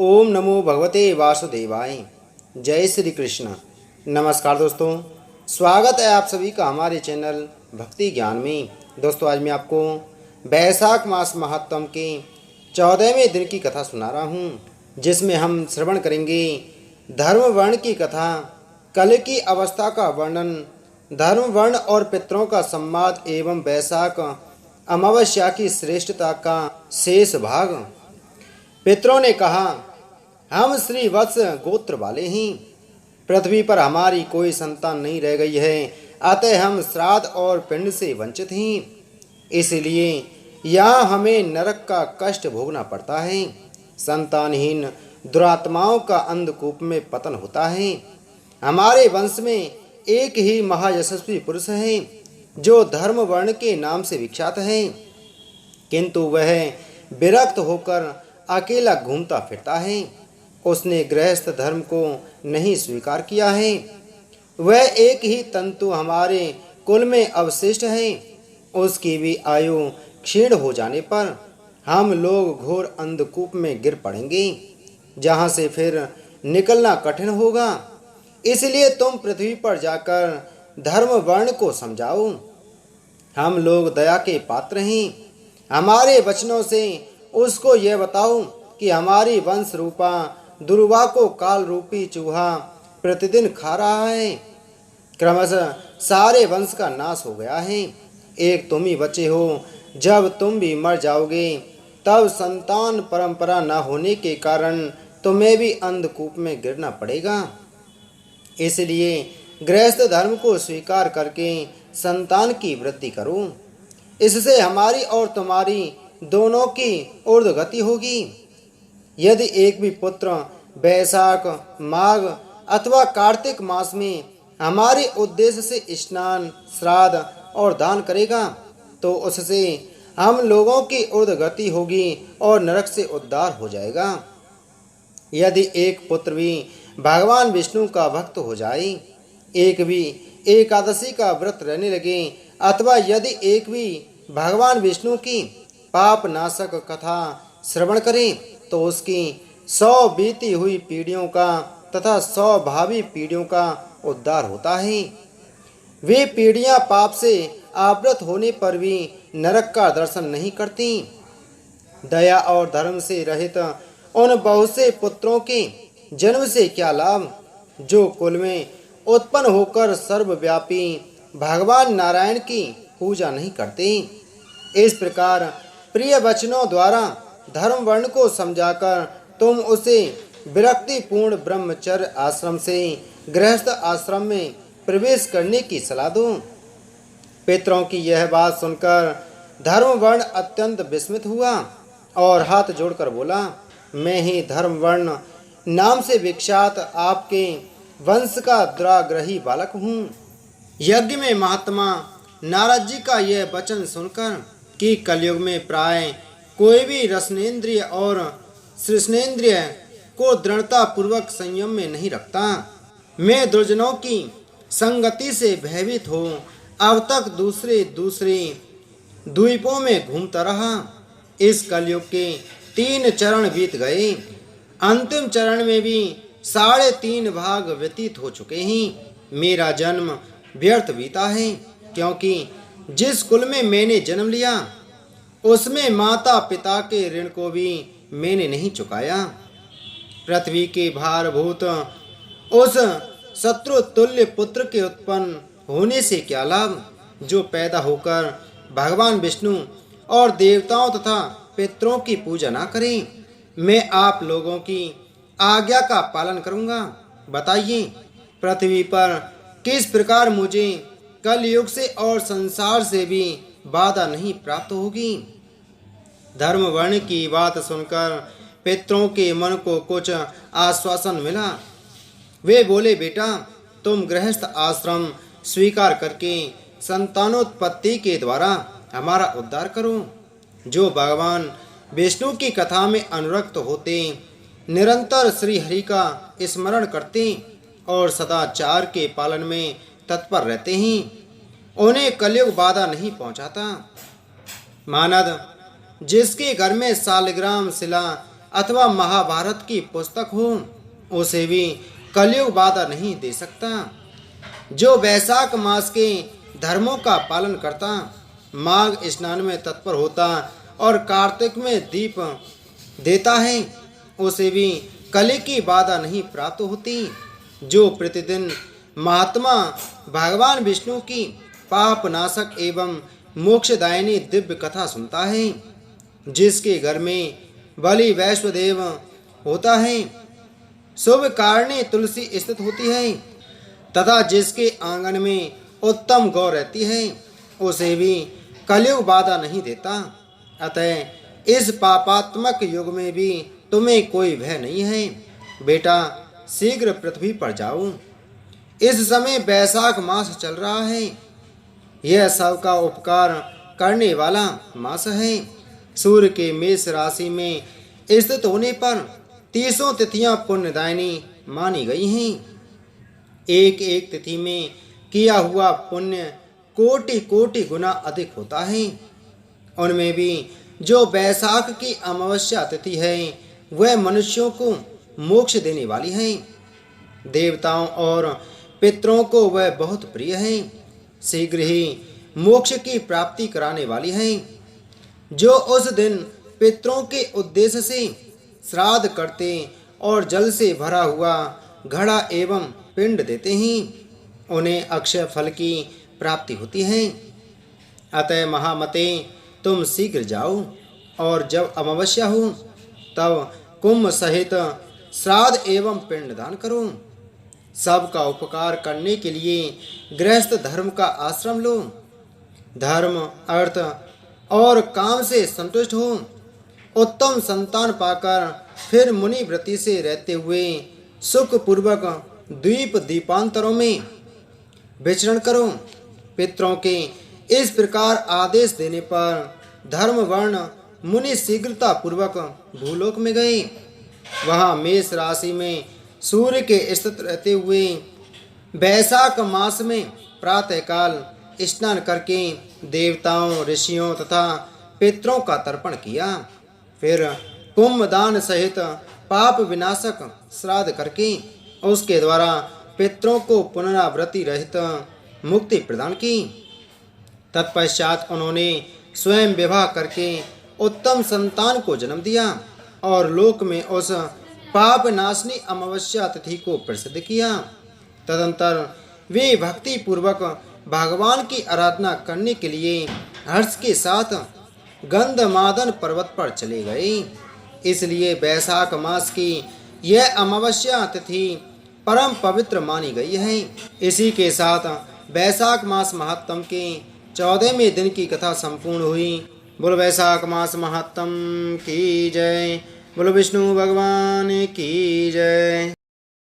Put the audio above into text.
ओम नमो भगवते वासुदेवाय। जय श्री कृष्ण। नमस्कार दोस्तों, स्वागत है आप सभी का हमारे चैनल भक्ति ज्ञान में। दोस्तों, आज मैं आपको बैसाख मास महात्म के 14वें दिन की कथा सुना रहा हूँ, जिसमें हम श्रवण करेंगे धर्म वर्ण की कथा, कल की अवस्था का वर्णन, धर्म वर्ण और पितरों का संवाद एवं बैसाख अमावस्या की श्रेष्ठता का शेष भाग। पितरों ने कहा, हम श्री वत्स गोत्र वाले हैं। पृथ्वी पर हमारी कोई संतान नहीं रह गई है, अतः हम श्राद्ध और पिंड से वंचित हैं। इसलिए यहाँ हमें नरक का कष्ट भोगना पड़ता है। संतानहीन दुरात्माओं का अंधकूप में पतन होता है। हमारे वंश में एक ही महायशस्वी पुरुष है जो धर्म वर्ण के नाम से विख्यात है, किंतु वह विरक्त होकर अकेला घूमता फिरता है। उसने गृहस्थ धर्म को नहीं स्वीकार किया है। वह एक ही तंतु हमारे कुल में अवशिष्ट है। उसकी भी आयु क्षीण हो जाने पर हम लोग घोर अंधकूप में गिर पड़ेंगे, जहाँ से फिर निकलना कठिन होगा। इसलिए तुम पृथ्वी पर जाकर धर्म वर्ण को समझाओ। हम लोग दया के पात्र हैं। हमारे वचनों से उसको यह बताओ कि हमारी वंश रूपा दुर्वा को काल रूपी चूहा प्रतिदिन खा रहा है। क्रमशः सारे वंश का नाश हो गया है। एक तुम ही बचे हो। जब तुम भी मर जाओगे तब संतान परंपरा न होने के कारण तुम्हें भी अंधकूप में गिरना पड़ेगा। इसलिए गृहस्थ धर्म को स्वीकार करके संतान की वृद्धि करो। इससे हमारी और तुम्हारी दोनों की ऊर्ध्वगति होगी। यदि एक भी पुत्र बैसाख, माघ अथवा कार्तिक मास में हमारे उद्देश्य से स्नान, श्राद्ध और दान करेगा, तो उससे हम लोगों की ऊर्ध्वगति होगी और नरक से उद्धार हो जाएगा। यदि एक पुत्र भी भगवान विष्णु का भक्त हो जाए, एक भी एकादशी का व्रत रहने लगे, अथवा यदि एक भी भगवान विष्णु की पाप नाशक कथा श्रवण करे, तो उसकी 100 बीती हुई पीढ़ियों का तथा 100 भावी पीढ़ियों का उद्धार होता है। वे पीढ़ियां पाप से आवृत होने पर भी नरक का दर्शन नहीं करती। दया और धर्म से रहित उन बहुत से पुत्रों के जन्म से क्या लाभ, जो कुल में उत्पन्न होकर सर्वव्यापी भगवान नारायण की पूजा नहीं करते। इस प्रकार प्रिय वचनों द्वारा धर्म वर्ण को समझाकर तुम उसे विरक्तिपूर्ण ब्रह्मचर्य आश्रम से गृहस्थ आश्रम में प्रवेश करने की सलाह दो। पितरों की यह बात सुनकर धर्म वर्ण अत्यंत विस्मित हुआ और हाथ जोड़कर बोला, मैं ही धर्म वर्ण नाम से विख्यात आपके वंश का दुराग्रही बालक हूँ। यज्ञ में महात्मा नारद जी का यह वचन सुनकर कि कलयुग में प्राय कोई भी रसनेन्द्रिय और श्रवणेन्द्रिय को दृढ़ता पूर्वक संयम में नहीं रखता, मैं दुर्जनों की संगति से भयभीत हो अब तक दूसरे द्वीपों में घूमता रहा। इस कलयुग के 3 चरण बीत गए। अंतिम चरण में भी 3.5 भाग व्यतीत हो चुके हैं। मेरा जन्म व्यर्थ बीता है, क्योंकि जिस कुल में मैंने जन्म लिया उसमें माता पिता के ऋण को भी मैंने नहीं चुकाया। पृथ्वी के भारभूत उस शत्रु तुल्य पुत्र के उत्पन्न होने से क्या लाभ, जो पैदा होकर भगवान विष्णु और देवताओं तथा पितरों की पूजा ना करें। मैं आप लोगों की आज्ञा का पालन करूंगा। बताइए, पृथ्वी पर किस प्रकार मुझे कलयुग से और संसार से भी बाधा नहीं प्राप्त होगी। धर्म वर्ण की बात सुनकर पितरों के मन को कुछ आश्वासन मिला। वे बोले, बेटा, तुम गृहस्थ आश्रम स्वीकार करके संतानोत्पत्ति के द्वारा हमारा उद्धार करो। जो भगवान विष्णु की कथा में अनुरक्त होते, निरंतर श्री हरि का स्मरण करते और सदाचार के पालन में तत्पर रहते हैं, उन्हें कलयुग बाधा नहीं पहुंचाता। मानद, जिसके घर में शालिग्राम शिला अथवा महाभारत की पुस्तक हो, उसे भी कलयुग बाधा नहीं दे सकता। जो वैशाख मास के धर्मों का पालन करता, माघ स्नान में तत्पर होता और कार्तिक में दीप देता है, उसे भी कलि की बाधा नहीं प्राप्त होती। जो प्रतिदिन महात्मा भगवान विष्णु की पाप नाशक एवं मोक्षदायिनी दिव्य कथा सुनता है, जिसके घर में बलि वैश्वदेव होता है, शुभ कारणी तुलसी स्थित होती है तथा जिसके आंगन में उत्तम गौ रहती है, उसे भी कलयुग बाधा नहीं देता। अतः इस पापात्मक युग में भी तुम्हें कोई भय नहीं है। बेटा, शीघ्र पृथ्वी पर जाओ। इस समय वैशाख मास चल रहा है। यह सबका उपकार करने वाला मास है। सूर्य के मेष राशि में स्थित होने पर 30 तिथियां पुण्यदायिनी मानी गई हैं। एक एक तिथि में किया हुआ पुण्य कोटि कोटि गुना अधिक होता है। उनमें भी जो वैशाख की अमावस्या तिथि है, वह मनुष्यों को मोक्ष देने वाली है। देवताओं और पितरों को वह बहुत प्रिय है। शीघ्र ही मोक्ष की प्राप्ति कराने वाली है। जो उस दिन पितरों के उद्देश्य से श्राद्ध करते और जल से भरा हुआ घड़ा एवं पिंड देते हैं, उन्हें अक्षय फल की प्राप्ति होती है। अतः महामते, तुम शीघ्र जाओ और जब अमावस्या हो तब कुंभ सहित श्राद्ध एवं पिंडदान करो। सबका उपकार करने के लिए गृहस्थ धर्म का आश्रम लो। धर्म, अर्थ और काम से संतुष्ट हो। उत्तम संतान पाकर फिर मुनि व्रति से रहते हुए सुखपूर्वक द्वीप दीपांतरों में विचरण करो। पितरों के इस प्रकार आदेश देने पर धर्म वर्ण मुनि शीघ्रता पूर्वक भूलोक में गए। वहां मेष राशि में सूर्य के स्थित रहते हुए वैशाख मास में प्रातःकाल स्नान करके देवताओं, ऋषियों तथा पितरों का तर्पण किया। फिर कुंभदान सहित पाप विनाशक श्राद्ध करके उसके द्वारा पितरों को पुनरावृत्ति रहित मुक्ति प्रदान की। तत्पश्चात उन्होंने स्वयं विवाह करके उत्तम संतान को जन्म दिया और लोक में उस पाप नाशनी अमावस्या तिथि को प्रसिद्ध किया। तदंतर वे भक्ति पूर्वक भगवान की आराधना करने के लिए हर्ष के साथ गंधमादन पर्वत पर चले गए। इसलिए वैशाख मास की यह अमावस्या तिथि परम पवित्र मानी गई है। इसी के साथ वैशाख मास महात्म के 14वें दिन की कथा संपूर्ण हुई। बोलो वैशाख मास महात्म की जय। बोलो विष्णु भगवान की जय।